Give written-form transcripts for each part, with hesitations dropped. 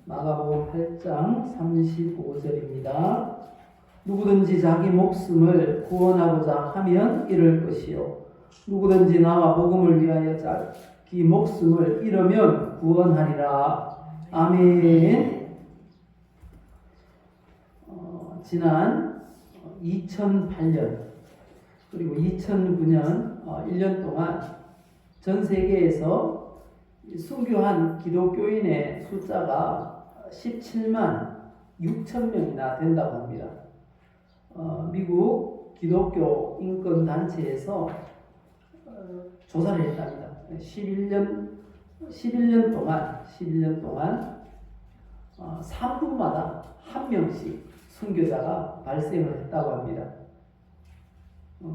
마가복음 8장 35절입니다. 누구든지 자기 목숨을 구원하고자 하면 잃을 것이요 누구든지 나와 복음을 위하여 자기 목숨을 잃으면 구원하리라. 아멘. 지난 2008년 그리고 2009년 1년 동안 전 세계에서 순교한 기독교인의 숫자가 17만 6천 명이나 된다고 합니다. 미국 기독교 인권 단체에서 조사를 했답니다. 11년 동안 3분마다 한 명씩 순교자가 발생을 했다고 합니다.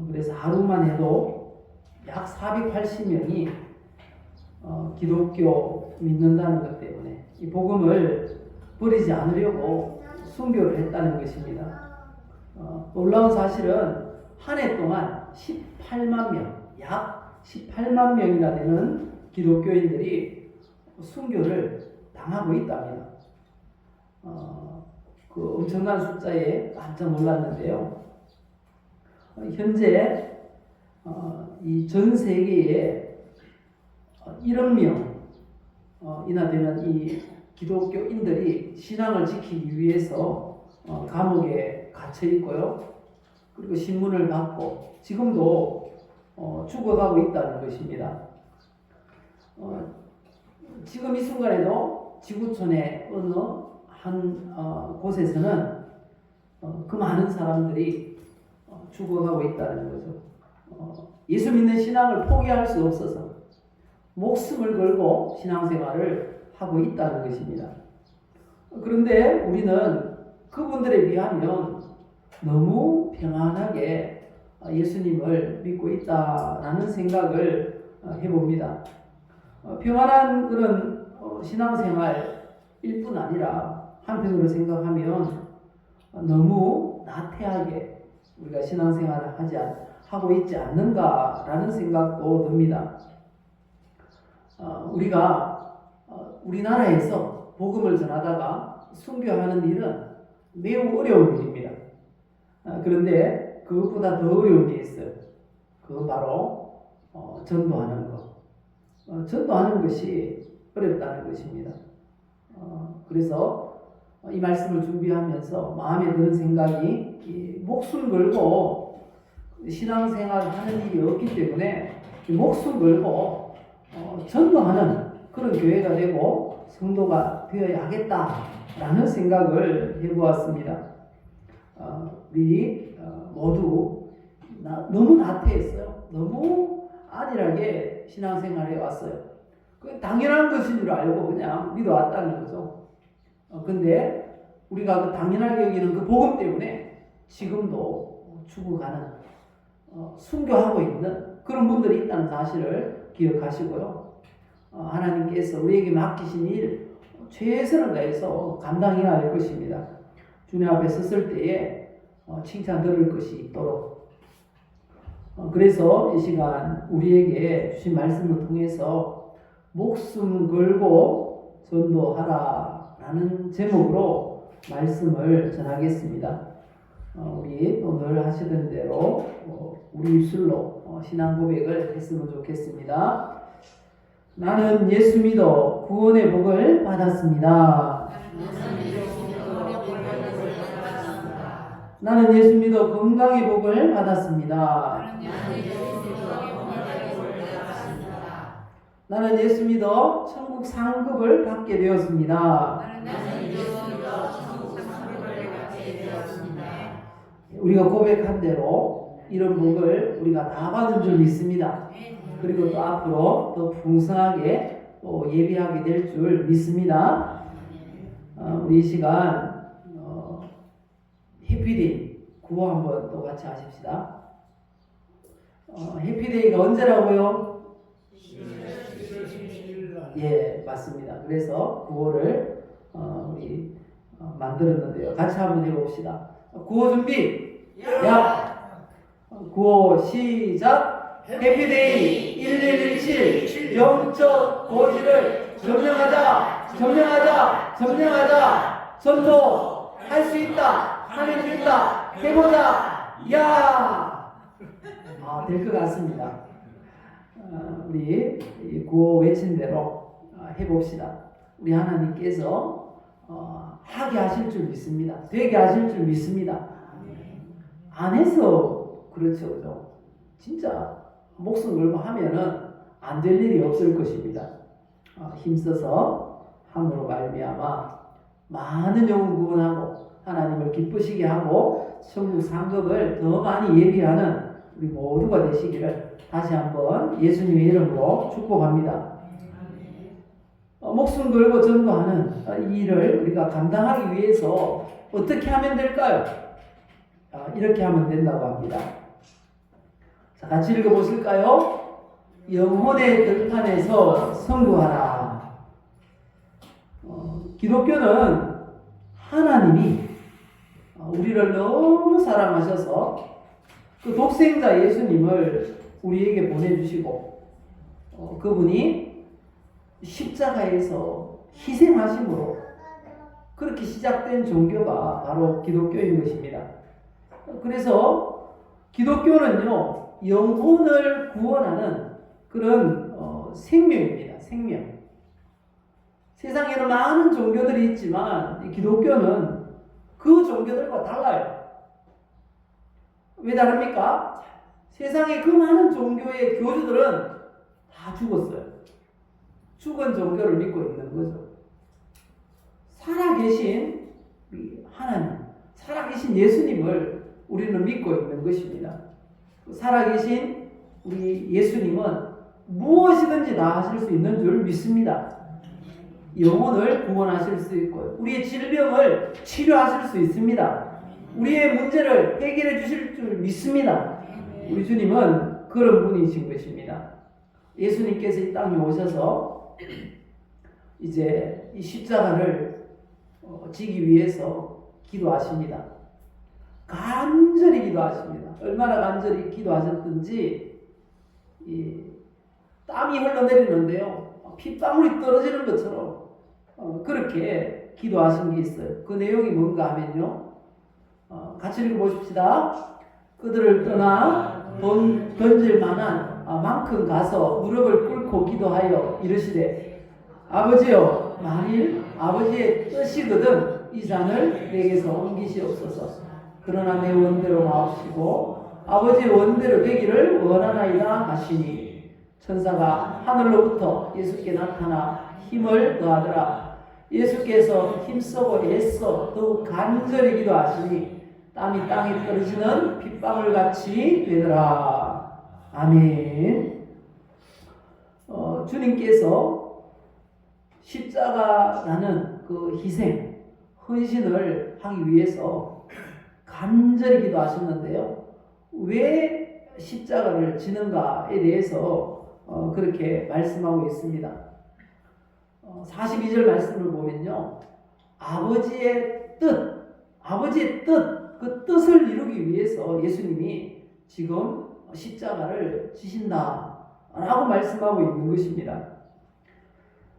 그래서 하루만 해도 약 480명이 기독교 믿는다는 것 때문에 이 복음을 버리지 않으려고 순교를 했다는 것입니다. 놀라운 사실은 한 해 동안 18만 명, 약 18만 명이나 되는 기독교인들이 순교를 당하고 있답니다. 그 엄청난 숫자에 깜짝 놀랐는데요. 현재 이 전 세계에 1억 명이나 되는 이 기독교인들이 신앙을 지키기 위해서 감옥에 갇혀 있고요. 그리고 신문을 받고 지금도 죽어가고 있다는 것입니다. 지금 이 순간에도 지구촌의 어느 한 곳에서는 그 많은 사람들이 죽어가고 있다는 거죠. 예수 믿는 신앙을 포기할 수 없어서 목숨을 걸고 신앙생활을 하고 있다는 것입니다. 그런데 우리는 그분들에 비하면 너무 평안하게 예수님을 믿고 있다라는 생각을 해봅니다. 평안한 그런 신앙생활일 뿐 아니라 한편으로 생각하면 너무 나태하게 우리가 신앙생활을 하고 있지 않는가라는 생각도 듭니다. 우리가 우리나라에서 복음을 전하다가 순교하는 일은 매우 어려운 일입니다. 그런데 그것보다 더 어려운 게 있어요. 그건 바로 전도하는 것. 전도하는 것이 어렵다는 것입니다. 그래서 이 말씀을 준비하면서 마음에 드는 생각이 목숨 걸고 신앙생활을 하는 일이 없기 때문에 목숨 걸고 전도하는 그런 교회가 되고 성도가 되어야 하겠다라는 생각을 해보았습니다. 우리 모두 너무 나태했어요. 너무 안일하게 신앙생활해 왔어요. 그 당연한 것인 줄 알고 그냥 믿어왔다는 거죠. 근데 우리가 그 당연하게 여기는 그 복음 때문에 지금도 죽어가는 순교하고 있는 그런 분들이 있다는 사실을 기억하시고요. 하나님께서 우리에게 맡기신 일 최선을 다해서 감당해야 할 것입니다. 주님 앞에 섰을 때에 칭찬 들을 것이 있도록 그래서 이 시간 우리에게 주신 말씀을 통해서 목숨 걸고 전도하라 라는 제목으로 말씀을 전하겠습니다. 우리 오늘 하시던 대로 우리 입술로 신앙 고백을 했으면 좋겠습니다. 나는 예수 믿어 구원의 복을 받았습니다. 나는 예수 믿어 건강의 복을 받았습니다. 나는 예수 믿어 천국 상급을 받게 되었습니다. 우리가 고백한 대로 이런 복을 우리가 다 받은 줄 믿습니다. 그리고 또 앞으로 더 풍성하게 또 예비하게 될 줄 믿습니다. 우리 이 시간 해피데이 구호 한번 또 같이 하십시다. 해피데이가 언제라고요? 예, 맞습니다. 그래서 구호를 우리 만들었는데요. 같이 한번 해봅시다. 구호 준비. 야! 구호 시작! 해피데이 1117 영적 고지를 점령하자! 점령하자, 점령하자, 전도할 수 있다, 하면 된다, 해보자, 야! 될 것 같습니다. 우리 구호 외친 대로 해봅시다. 우리 하나님께서 하게 하실 줄 믿습니다. 되게 하실 줄 믿습니다. 안 해서 그렇죠, 그죠? 진짜 목숨 걸고 하면은 안 될 일이 없을 것입니다. 힘써서 함으로 말미암아 많은 영혼 구원하고 하나님을 기쁘시게 하고 천국 상급을 더 많이 예비하는 우리 모두가 되시기를 다시 한번 예수님의 이름으로 축복합니다. 목숨 걸고 전도하는 이 일을 우리가 감당하기 위해서 어떻게 하면 될까요? 이렇게 하면 된다고 합니다. 자, 같이 읽어보실까요? 영혼의 들판에서 선구하라. 기독교는 하나님이 우리를 너무 사랑하셔서 그 독생자 예수님을 우리에게 보내주시고 그분이 십자가에서 희생하심으로 그렇게 시작된 종교가 바로 기독교인 것입니다. 그래서 기독교는요, 영혼을 구원하는 그런 생명입니다. 생명. 세상에는 많은 종교들이 있지만 기독교는 그 종교들과 달라요. 왜 다릅니까? 세상에 그 많은 종교의 교주들은 다 죽었어요. 죽은 종교를 믿고 있는 거죠. 살아계신 하나님, 살아계신 예수님을 우리는 믿고 있는 것입니다. 살아계신 우리 예수님은 무엇이든지 다 하실 수 있는 줄 믿습니다. 영혼을 구원하실 수 있고 우리의 질병을 치료하실 수 있습니다. 우리의 문제를 해결해 주실 줄 믿습니다. 우리 주님은 그런 분이신 것입니다. 예수님께서 이 땅에 오셔서 이제 이 십자가를 지기 위해서 기도하십니다. 간절히 기도하십니다. 얼마나 간절히 기도하셨든지 땀이 흘러내리는데요, 핏방울이 떨어지는 것처럼 그렇게 기도하신 게 있어요. 그 내용이 뭔가 하면요, 같이 읽어보십시다. 그들을 떠나 던질 만한 만큼 가서 무릎을 꿇고 기도하여 이르시되, 아버지여, 만일 아버지의 뜻이거든 이 잔을 내게서 옮기시옵소서. 그러나 내 원대로 마옵시고 아버지의 원대로 되기를 원하나이다 하시니, 천사가 하늘로부터 예수께 나타나 힘을 더하더라. 예수께서 힘쓰고 애써 더욱 간절히 기도하시니 땀이 땅에 떨어지는 핏방울같이 되더라. 아멘. 주님께서 십자가라는 그 희생, 헌신을 하기 위해서 간절히 기도하셨는데요, 왜 십자가를 지는가에 대해서 그렇게 말씀하고 있습니다. 42절 말씀을 보면요, 아버지의 뜻, 그 뜻을 이루기 위해서 예수님이 지금 십자가를 지신다라고 말씀하고 있는 것입니다.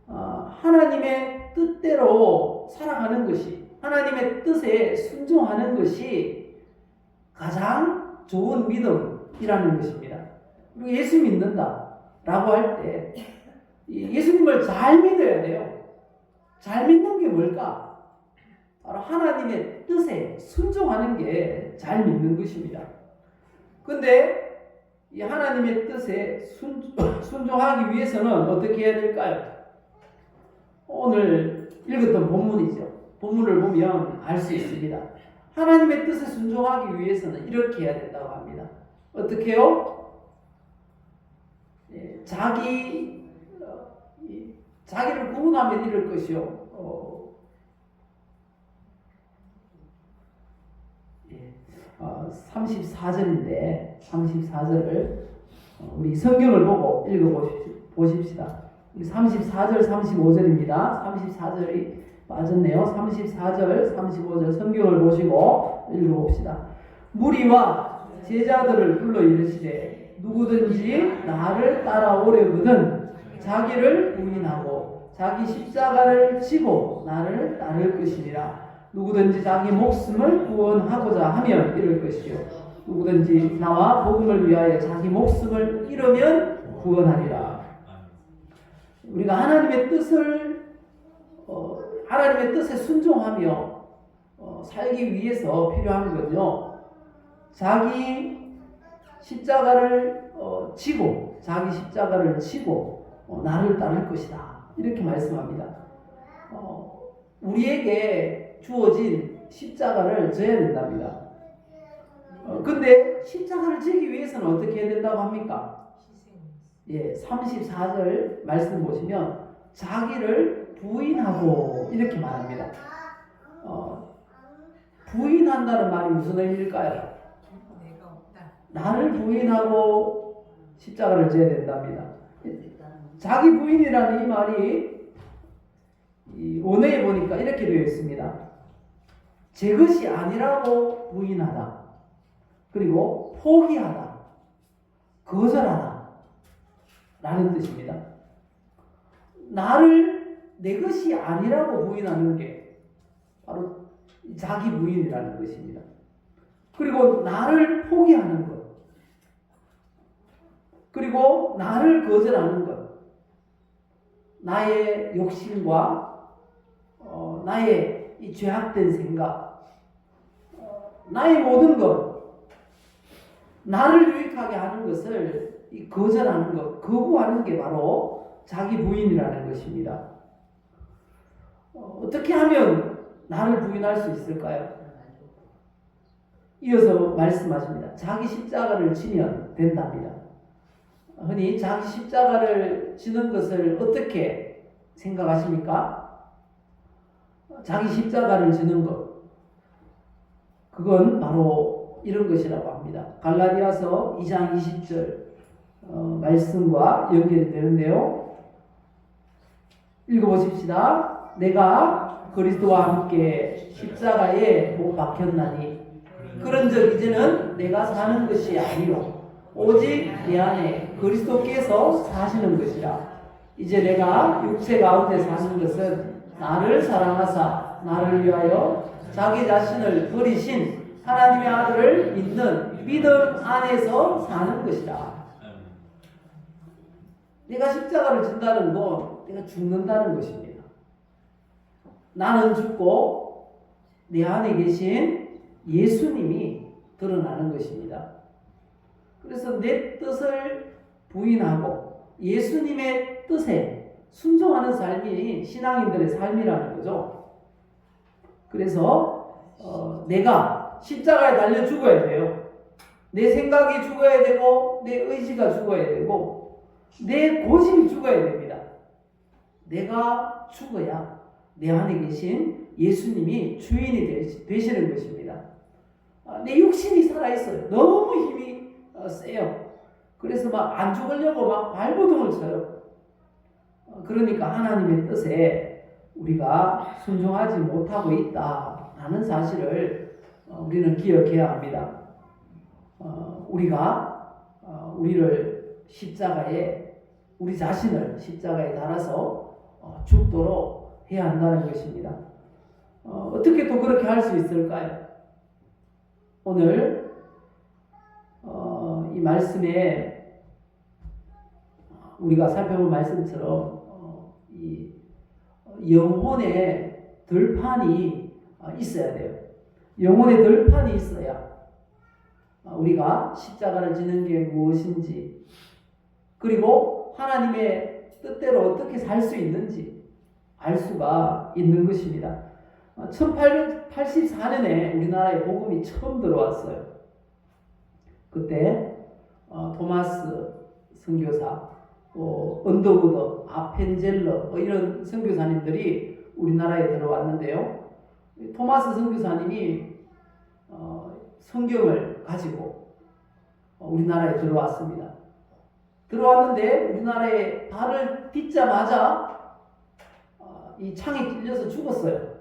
하나님의 뜻대로 살아가는 것이, 하나님의 뜻에 순종하는 것이 가장 좋은 믿음이라는 것입니다. 그리고 예수 믿는다라고 할 때 예수님을 잘 믿어야 돼요. 잘 믿는 게 뭘까? 바로 하나님의 뜻에 순종하는 게 잘 믿는 것입니다. 근데 이 하나님의 뜻에 순종하기 위해서는 어떻게 해야 될까요? 오늘 읽었던 본문이죠. 본문을 보면 알 수 있습니다. 하나님의 뜻에 순종하기 위해서는 이렇게 해야 된다고 합니다. 어떻게 해요? 자기를 구원하면 이럴 것이요. 34절인데 34절을 우리 성경을 보고 읽어보십시다. 34절 35절입니다. 34절이 빠졌네요. 34절 35절 성경을 보시고 읽어봅시다. 무리와 제자들을 불러 이르시되, 누구든지 나를 따라오려거든 자기를 부인하고 자기 십자가를 지고 나를 따를 것이니라. 누구든지 자기 목숨을 구원하고자 하면 이럴 것이요 누구든지 나와 복음을 위하여 자기 목숨을 잃으면 구원하리라. 우리가 하나님의 뜻에 순종하며 살기 위해서 필요한 건요, 자기 십자가를 지고 나를 따를 것이다. 이렇게 말씀합니다. 우리에게 주어진 십자가를 져야 된답니다. 근데 십자가를 지기 위해서는 어떻게 해야 된다고 합니까? 34절 말씀 보시면 자기를 부인하고 이렇게 말합니다. 부인한다는 말이 무슨 의미일까요? 나를 부인하고 십자가를 져야 된답니다. 자기 부인이라는 이 말이 원어에 보니까 이렇게 되어 있습니다. 제 것이 아니라고 부인하다. 그리고 포기하다. 거절하다. 라는 뜻입니다. 내 것이 아니라고 부인하는 게 바로 자기 부인이라는 것입니다. 그리고 나를 포기하는 것. 그리고 나를 거절하는 것. 나의 욕심과 나의 이 죄악된 생각, 나의 모든 것, 나를 유익하게 하는 것을 거절하는 것, 거부하는 게 바로 자기 부인이라는 것입니다. 어떻게 하면 나를 부인할 수 있을까요? 이어서 말씀하십니다. 자기 십자가를 지면 된답니다. 흔히 자기 십자가를 지는 것을 어떻게 생각하십니까? 자기 십자가를 지는 것, 그건 바로 이런 것이라고 합니다. 갈라디아서 2장 20절 말씀과 연결이 되는데요. 읽어보십시다. 내가 그리스도와 함께 십자가에 못 박혔나니 그런즉 이제는 내가 사는 것이 아니요 오직 내 안에 그리스도께서 사시는 것이라. 이제 내가 육체 가운데 사는 것은 나를 사랑하사 나를 위하여 자기 자신을 버리신 하나님의 아들을 믿는 믿음 안에서 사는 것이라. 내가 십자가를 진다는 건 내가 죽는다는 것입니다. 나는 죽고 내 안에 계신 예수님이 드러나는 것입니다. 그래서 내 뜻을 부인하고 예수님의 뜻에 순종하는 삶이 신앙인들의 삶이라는 거죠. 그래서 내가 십자가에 달려 죽어야 돼요. 내 생각이 죽어야 되고 내 의지가 죽어야 되고 내 고집이 죽어야 됩니다. 내가 죽어야 내 안에 계신 예수님이 주인이 되시는 것입니다. 내 육신이 살아있어요. 너무 힘이 세요. 그래서 막 안 죽으려고 막 발버둥을 쳐요. 그러니까 하나님의 뜻에 우리가 순종하지 못하고 있다라는 사실을 우리는 기억해야 합니다. 우리를 십자가에, 우리 자신을 십자가에 달아서 죽도록 해야 한다는 것입니다. 어떻게 또 그렇게 할 수 있을까요? 오늘 이 말씀에 우리가 살펴본 말씀처럼 이 영혼의 들판이 있어야 돼요. 영혼의 들판이 있어야 우리가 십자가를 지는 게 무엇인지, 그리고 하나님의 뜻대로 어떻게 살 수 있는지 알 수가 있는 것입니다. 1884년에 우리나라에 복음이 처음 들어왔어요. 그때 토마스 선교사, 언더우드, 아펜젤러 이런 선교사님들이 우리나라에 들어왔는데요. 토마스 선교사님이 성경을 가지고 우리나라에 들어왔습니다. 들어왔는데 우리나라에 발을 딛자마자 이 창에 찔려서 죽었어요.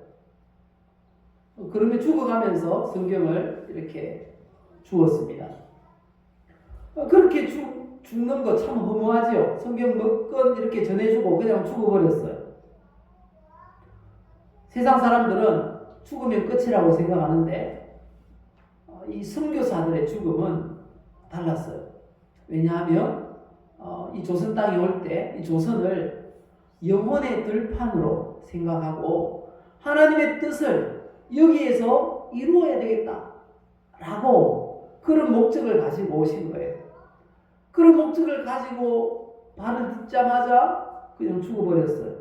그러면 죽어가면서 성경을 이렇게 주었습니다. 그렇게 죽는 거 참 허무하지요. 성경 몇 권 이렇게 전해주고 그냥 죽어버렸어요. 세상 사람들은 죽으면 끝이라고 생각하는데 이 선교사들의 죽음은 달랐어요. 왜냐하면 이 조선 땅에 올 때 이 조선을 영혼의 들판으로 생각하고 하나님의 뜻을 여기에서 이루어야 되겠다라고 그런 목적을 가지고 오신 거예요. 그런 목적을 가지고 발을 딛자마자 그냥 죽어버렸어요.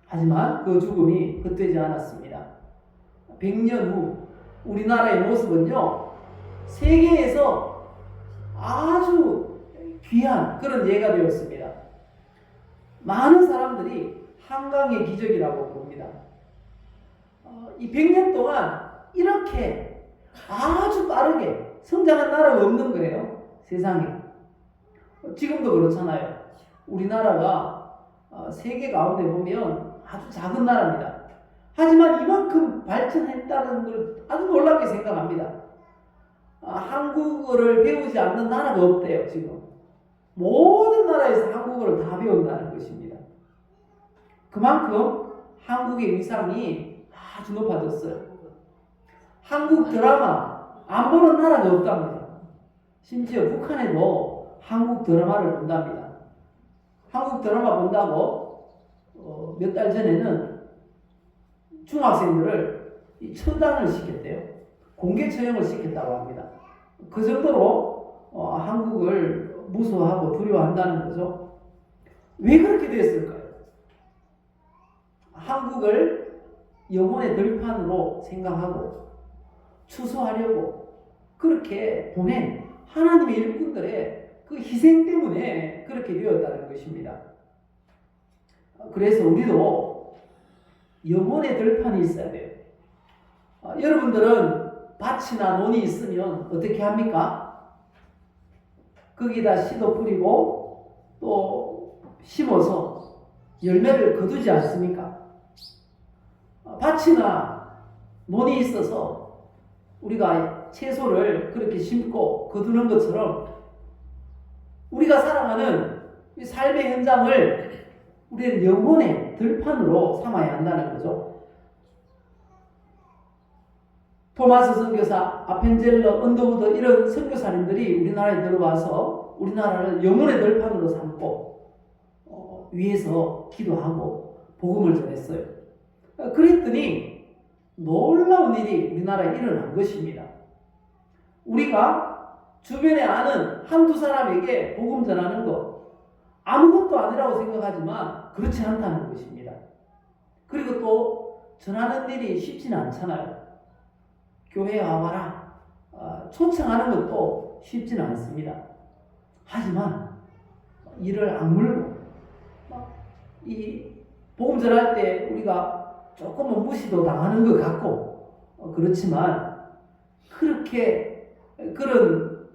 하지만 그 죽음이 헛되지 않았습니다. 100년 후 우리나라의 모습은요, 세계에서 아주 귀한 그런 예가 되었습니다. 많은 사람들이 한강의 기적이라고 봅니다. 이 100년 동안 이렇게 아주 빠르게 성장한 나라가 없는 거예요. 세상에. 지금도 그렇잖아요. 우리나라가 세계 가운데 보면 아주 작은 나라입니다. 하지만 이만큼 발전했다는 걸 아주 놀랍게 생각합니다. 한국어를 배우지 않는 나라가 없대요. 지금 모든 나라에서 한국어를 다 배운다는 것입니다. 그만큼 한국의 위상이 아주 높아졌어요. 한국 드라마 안 보는 나라가 없답니다. 심지어 북한에도 한국 드라마를 본답니다. 한국 드라마 본다고 몇 달 전에는 중학생들을 처단을 시켰대요. 공개 처형을 시켰다고 합니다. 그 정도로 한국을 무서워하고 두려워한다는 거죠. 왜 그렇게 됐을까요? 한국을 영혼의 들판으로 생각하고 추수하려고 그렇게 보낸 하나님의 일꾼들의 그 희생 때문에 그렇게 되었다는 것입니다. 그래서 우리도 영혼의 들판이 있어야 돼요. 여러분들은 밭이나 논이 있으면 어떻게 합니까? 거기다 씨도 뿌리고 또 심어서 열매를 거두지 않습니까? 밭이나 논이 있어서 우리가 채소를 그렇게 심고 거두는 것처럼 우리가 살아가는 이 삶의 현장을 우리는 영혼의 들판으로 삼아야 한다는 거죠. 토마스 선교사, 아펜젤러, 언더우드 이런 선교사님들이 우리나라에 들어와서 우리나라를 영혼의 들판으로 삼고 위에서 기도하고 복음을 전했어요. 그랬더니 놀라운 일이 우리나라에 일어난 것입니다. 우리가 주변에 아는 한두 사람에게 복음 전하는 것 아무것도 아니라고 생각하지만 그렇지 않다는 것입니다. 그리고 또 전하는 일이 쉽지는 않잖아요. 교회에 와봐라 초청하는 것도 쉽지는 않습니다. 하지만 이를 악물고 이 복음 전할 때 우리가 조금은 무시도 당하는 것 같고 그렇지만 그렇게 그런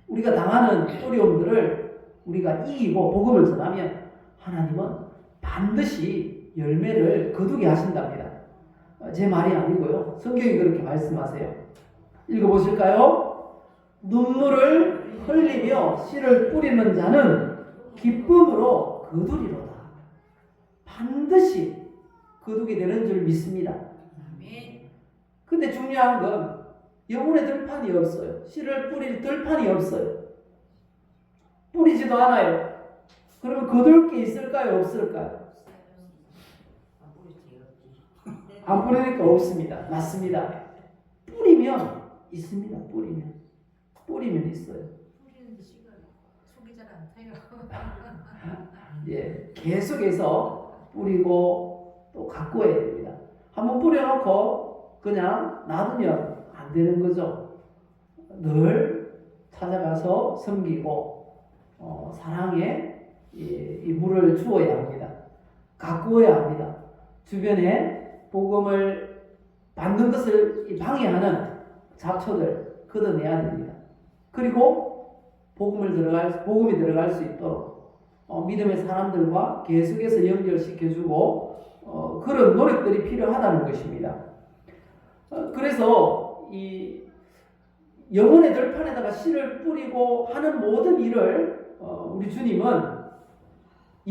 우리가 당하는 어려움들을 우리가 이기고 복음을 전하면 하나님은 반드시 열매를 거두게 하신답니다. 제 말이 아니고요. 성경이 그렇게 말씀하세요. 읽어보실까요? 눈물을 흘리며 씨를 뿌리는 자는 기쁨으로 거두리로다. 반드시 거두게 되는 줄 믿습니다. 근데 중요한 건 영혼의 들판이 없어요. 씨를 뿌릴 들판이 없어요. 뿌리지도 않아요. 그러면 거둘 게 있을까요? 없을까요? 안 뿌리니까 없습니다. 맞습니다. 뿌리면 있습니다. 뿌리면 있어요. 뿌리는 씨가 속이 잘 안 타요. 예, 계속해서 뿌리고 또 가꾸어야 됩니다. 한번 뿌려놓고 그냥 놔두면 안 되는 거죠. 늘 찾아가서 섬기고 사랑에 이 물을 주어야 합니다. 가꾸어야 합니다. 주변에 복음을 받는 것을 방해하는 잡초들 걷어내야 됩니다. 그리고 복음이 들어갈 수 있도록 믿음의 사람들과 계속해서 연결시켜주고 그런 노력들이 필요하다는 것입니다. 그래서 이 영혼의 들판에다가 씨를 뿌리고 하는 모든 일을 우리 주님은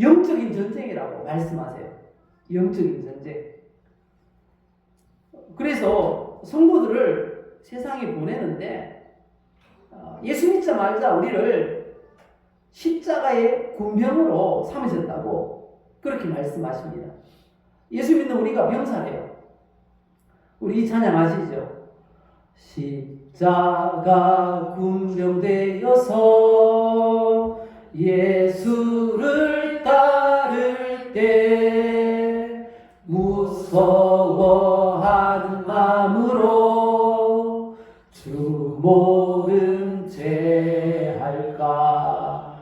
영적인 전쟁이라고 말씀하세요. 영적인 전쟁. 그래서 성도들을 세상에 보내는데 예수 믿자 말자 우리를 십자가의 군병으로 삼으셨다고 그렇게 말씀하십니다. 예수 믿는 우리가 병사래요. 우리 이 찬양 아시죠? 십자가 군병되어서 예수를 따를 때 무서워하는 마음으로 주 모른 채 할까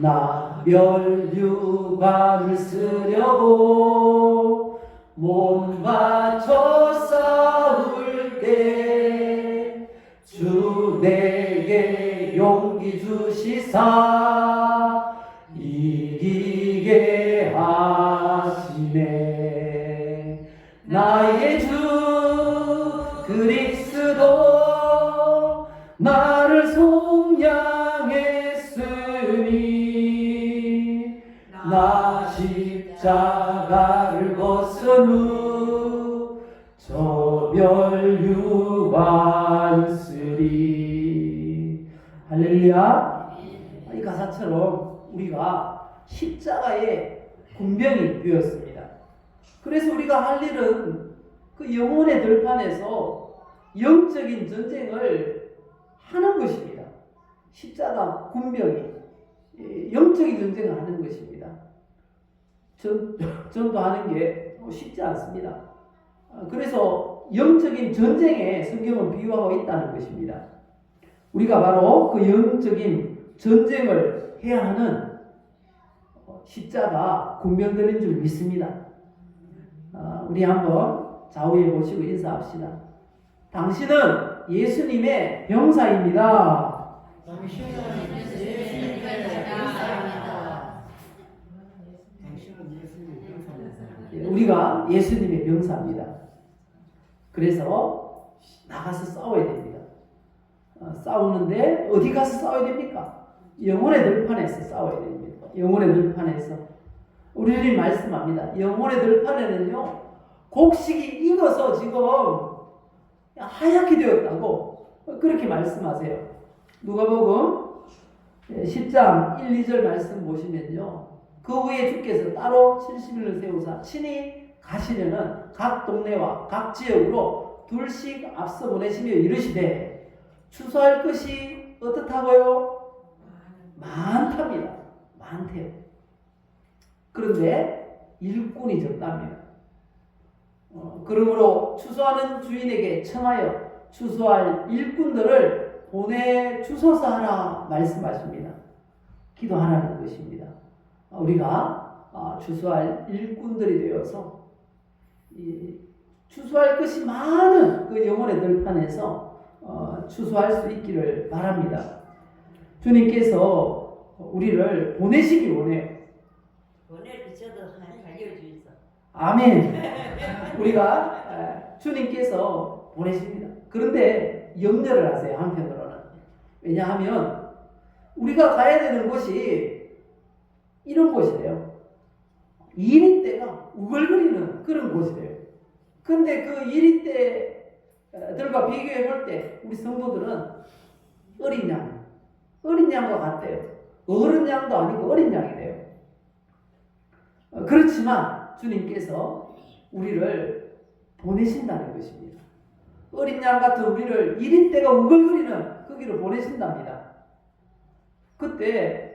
나 멸류관을 쓰려고 몸 바쳐 싸울 때 주 내게 용기 주시사 이기게 하시네. 나의 주 그리스도 나를 속량했으니 나 십자가를 벗은 후 저 멸류관 쓰리. 할렐루야. 이 가사처럼 우리가 십자가의 군병이 되었습니다. 그래서 우리가 할 일은 그 영혼의 들판에서 영적인 전쟁을 하는 것입니다. 십자가 군병이 영적인 전쟁을 하는 것입니다. 전도하는 게 쉽지 않습니다. 그래서 영적인 전쟁에 성경은 비유하고 있다는 것입니다. 우리가 바로 그 영적인 전쟁을 해야 하는 십자가 군병들인 줄 믿습니다. 우리 한번 좌우에 보시고 인사합시다. 당신은 예수님의 병사입니다. 당신은 예수님의 병사입니다. 우리가 예수님의 병사입니다. 그래서 나가서 싸워야 됩니다. 싸우는데 어디 가서 싸워야 됩니까? 영혼의 들판에서 싸워야 됩니다. 영혼의 들판에서. 우리들이 말씀합니다. 영혼의 들판에는요, 곡식이 익어서 지금 하얗게 되었다고 그렇게 말씀하세요. 누가복음 10장 1, 2절 말씀 보시면요, 그 후에 주께서 따로 70일을 세우사 친히 가시려는 각 동네와 각 지역으로 둘씩 앞서 보내시며 이르시되 추수할 것이 어떻다고요? 많답니다. 많대요. 그런데 일꾼이 적답니다. 그러므로 추수하는 주인에게 청하여 추수할 일꾼들을 보내주소서 하라 말씀하십니다. 기도하라는 것입니다. 우리가 추수할 일꾼들이 되어서 추수할 것이 많은 그 영혼의 들판에서 추수할 수 있기를 바랍니다. 주님께서 우리를 보내시기 원해요. 보내를 저도 알려주이소. 아멘. 우리가 주님께서 보내십니다. 그런데 염려를 하세요. 한편으로는. 왜냐하면 우리가 가야 되는 곳이 이런 곳이래요. 이리떼가 우글거리는 그런 곳이래요. 근데 그 이리떼들과 비교해 볼 때 우리 성도들은 어린 양과 같대요. 어른 양도 아니고 어린 양이래요. 그렇지만 주님께서 우리를 보내신다는 것입니다. 어린 양 같은 우리를 이리떼가 우글거리는 거기로 보내신답니다. 그때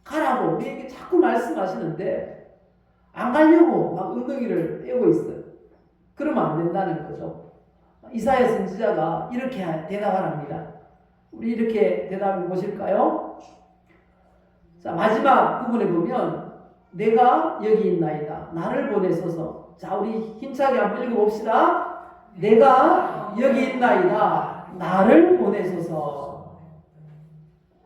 가라고 우리에게 자꾸 말씀하시는데 안 가려고 막 엉덩이를 떼고 있어요. 그러면 안 된다는 거죠. 이사야 선지자가 이렇게 대답하랍니다. 우리 이렇게 대답해 보실까요? 자, 마지막 부분에 보면 내가 여기 있나이다. 나를 보내소서. 자, 우리 힘차게 한번 읽어봅시다. 내가 여기 있나이다. 나를 보내소서.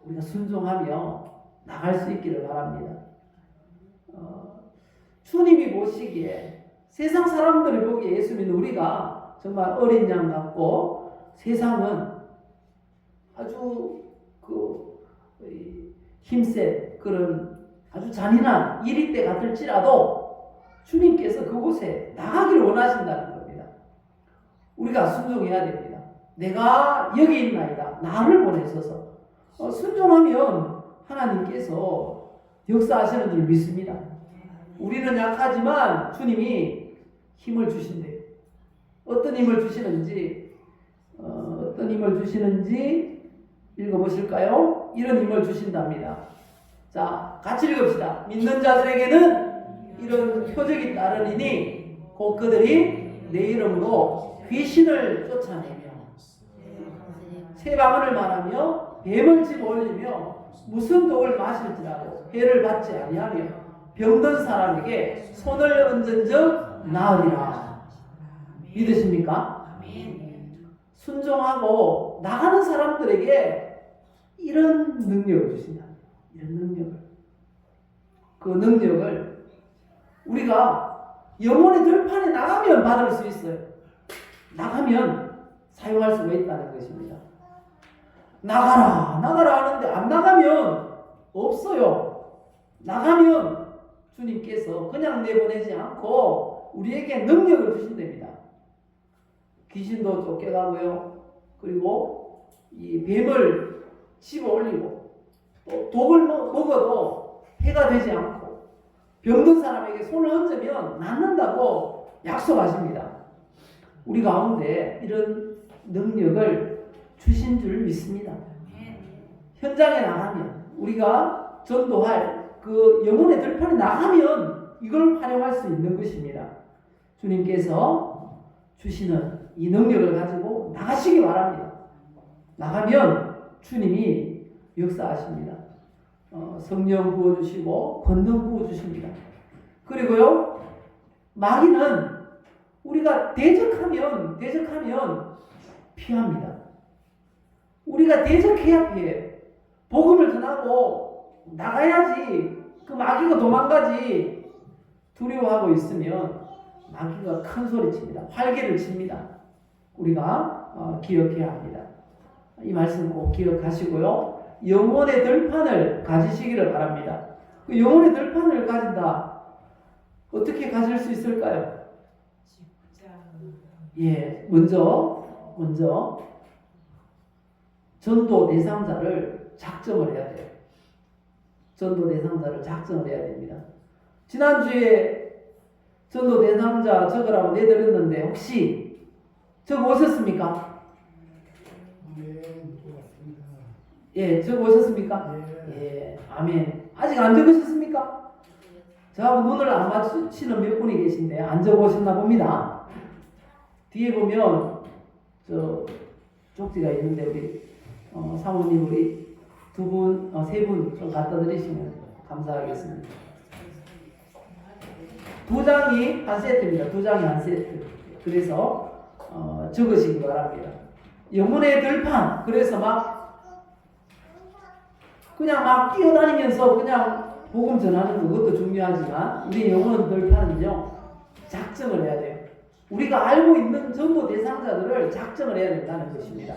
우리가 순종하며 나갈 수 있기를 바랍니다. 주님이 보시기에 세상 사람들이 보기에 예수 믿는 우리가 정말 어린 양 같고 세상은 아주 힘센 그런 아주 잔인한 이리떼 같을지라도 주님께서 그곳에 나가기를 원하신다는 겁니다. 우리가 순종해야 됩니다. 내가 여기 있나이다. 나를 보내셔서 순종하면 하나님께서 역사하시는 줄 믿습니다. 우리는 약하지만 주님이 힘을 주신대요. 어떤 힘을 주시는지 읽어보실까요? 이런 힘을 주신답니다. 자, 같이 읽읍시다. 믿는 자들에게는 이런 표적이 따르니니 곧 그들이 내 이름으로 귀신을 쫓아내며 새 방언을 말하며 뱀을 집어올리며 무슨 독을 마실지라도 해를 받지 아니하며 병든 사람에게 손을 얹은 적 나으리라. 믿으십니까? 순종하고 나가는 사람들에게 이런 능력을 주신다. 이런 능력을. 그 능력을 우리가 영혼의 들판에 나가면 받을 수 있어요. 나가면 사용할 수가 있다는 것입니다. 나가라 하는데 안 나가면 없어요. 나가면 주님께서 그냥 내보내지 않고 우리에게 능력을 주신답니다. 귀신도 쫓겨가고요. 그리고 이 뱀을 집어 올리고 또 독을 먹어도 해가 되지 않고 병든 사람에게 손을 얹으면 낫는다고 약속하십니다. 우리 가운데 이런 능력을 주신 줄 믿습니다. 현장에 나가면 우리가 전도할 그 영혼의 들판에 나가면 이걸 활용할 수 있는 것입니다. 주님께서 주시는 이 능력을 가지고 나가시기 바랍니다. 나가면 주님이 역사하십니다. 성령 부어주시고 권능 부어주십니다. 그리고요, 마귀는 우리가 대적하면 피합니다. 우리가 대적해야 피해요. 복음을 전하고 나가야지 그 마귀가 도망가지. 두려워하고 있으면 마귀가 큰 소리 칩니다. 활개를 칩니다. 우리가 기억해야 합니다. 이 말씀 꼭 기억하시고요. 영혼의 들판을 가지시기를 바랍니다. 그 영혼의 들판을 가진다. 어떻게 가질 수 있을까요? 예, 먼저 전도 대상자를 작정을 해야 돼요. 전도 대상자를 작정을 해야 됩니다. 지난주에 전도 대상자 적으라고 내드렸는데 혹시 적어 오셨습니까? 예, 적어 오셨습니까? 예, 아멘. 아직 안 적으셨습니까? 저하고 눈을 안 맞추시는 몇 분이 계신데 안 적어 오셨나 봅니다. 뒤에 보면 저 쪽지가 있는데 우리 사모님 우리 세 분 좀 갖다 드리시면 감사하겠습니다. 2장이 한 세트입니다. 2장이 한 세트. 그래서 적으시기 바랍니다. 영혼의 들판. 그래서 그냥 막 뛰어다니면서 그냥 복음 전하는 그것도 중요하지만 우리 영혼 들판은요 작정을 해야 돼요. 우리가 알고 있는 전도 대상자들을 작정을 해야 된다는 것입니다.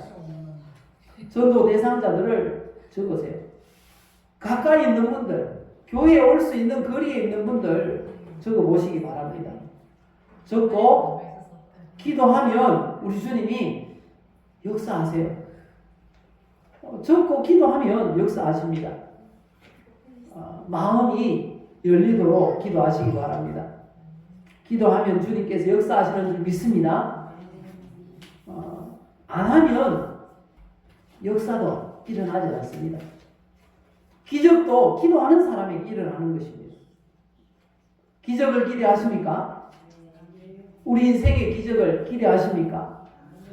전도 대상자들을 적으세요. 가까이 있는 분들, 교회에 올 수 있는 거리에 있는 분들 적어보시기 바랍니다. 적고 기도하면 우리 주님이 역사하세요. 적고 기도하면 역사하십니다. 마음이 열리도록 기도하시기 바랍니다. 기도하면 주님께서 역사하시는 줄 믿습니다. 안 하면 역사도 일어나지 않습니다. 기적도 기도하는 사람에게 일어나는 것입니다. 기적을 기대하십니까? 우리 인생의 기적을 기대하십니까?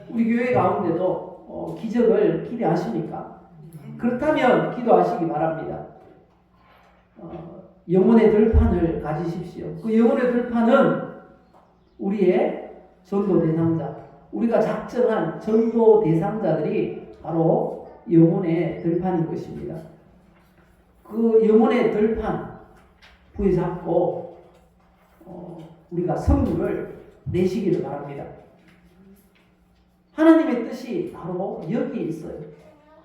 우리 교회 가운데도 기적을 기대하십니까? 그렇다면 기도하시기 바랍니다. 영혼의 들판을 가지십시오. 그 영혼의 들판은 우리의 전도 대상자, 우리가 작정한 전도 대상자들이 바로 영혼의 들판인 것입니다. 그 영혼의 들판 부여잡고 우리가 성부를 내시기를 바랍니다. 하나님의 뜻이 바로 여기에 있어요.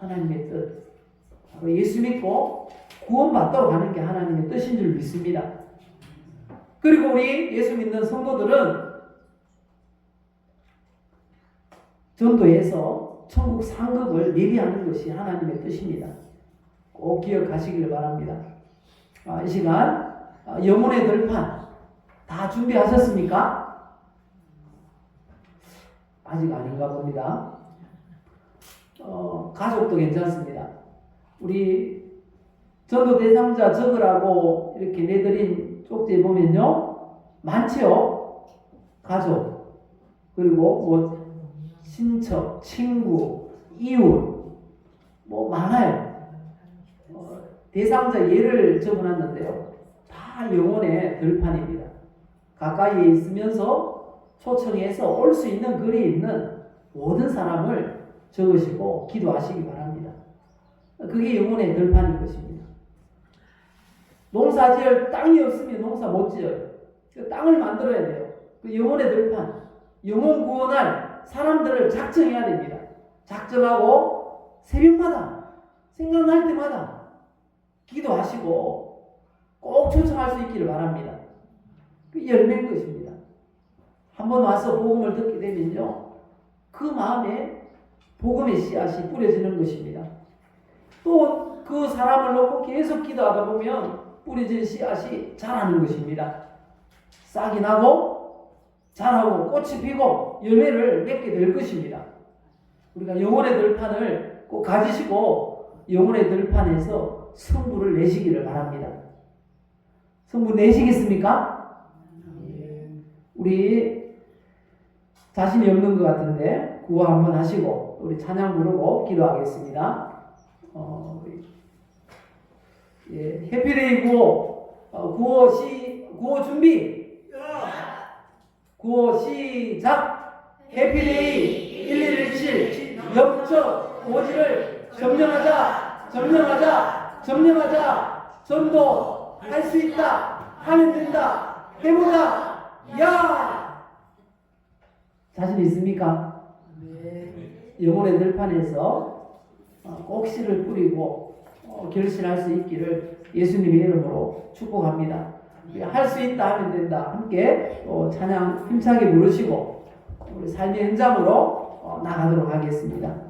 하나님의 뜻. 바로 예수 믿고 구원받도록 하는 게 하나님의 뜻인 줄 믿습니다. 그리고 우리 예수 믿는 성도들은 전도해서 천국 상급을 예비하는 것이 하나님의 뜻입니다. 꼭 기억하시길 바랍니다. 이 시간 영혼의 들판 다 준비하셨습니까? 아직 아닌가 봅니다. 가족도 괜찮습니다. 우리 전도 대상자 적으라고 이렇게 내드린 쪽지에 보면요, 많지요. 가족, 그리고 뭐 친척, 친구, 이웃, 뭐 많아요. 대상자 예를 적어놨는데요, 다 영혼의 들판입니다. 가까이에 있으면서 초청해서 올 수 있는 거리에 있는 모든 사람을 적으시고 기도하시기 바랍니다. 그게 영혼의 들판일 것입니다. 농사 지을 땅이 없으면 농사 못 지어요. 그 땅을 만들어야 돼요. 그 영혼의 들판, 영혼 구원할 사람들을 작정해야 됩니다. 작정하고 새벽마다 생각날 때마다 기도하시고 꼭 초청할 수 있기를 바랍니다. 그 열매인 것입니다. 한번 와서 복음을 듣게 되면요, 그 마음에 복음의 씨앗이 뿌려지는 것입니다. 또 그 사람을 놓고 계속 기도하다 보면 뿌려진 씨앗이 자라는 것입니다. 싹이 나고 자라고 꽃이 피고 열매를 맺게 될 것입니다. 우리가 영혼의 들판을 꼭 가지시고 영혼의 들판에서 성부를 내시기를 바랍니다. 성부 내시겠습니까? 우리 자신이 없는 것 같은데 구호 한번 하시고 우리 찬양 부르고 기도하겠습니다. 해피데이 구호, 구호 준비, 구호 시작. 해피데이 1117 영적 고지를 점령하자, 점령하자, 점령하자. 전도 할 수 있다, 하면 된다, 해보자. 야! 자신 있습니까? 영혼의 들판에서 꼭 씨를 뿌리고 결실할 수 있기를 예수님의 이름으로 축복합니다. 할 수 있다, 하면 된다. 함께 찬양 힘차게 부르시고 우리 삶의 현장으로 나가도록 하겠습니다.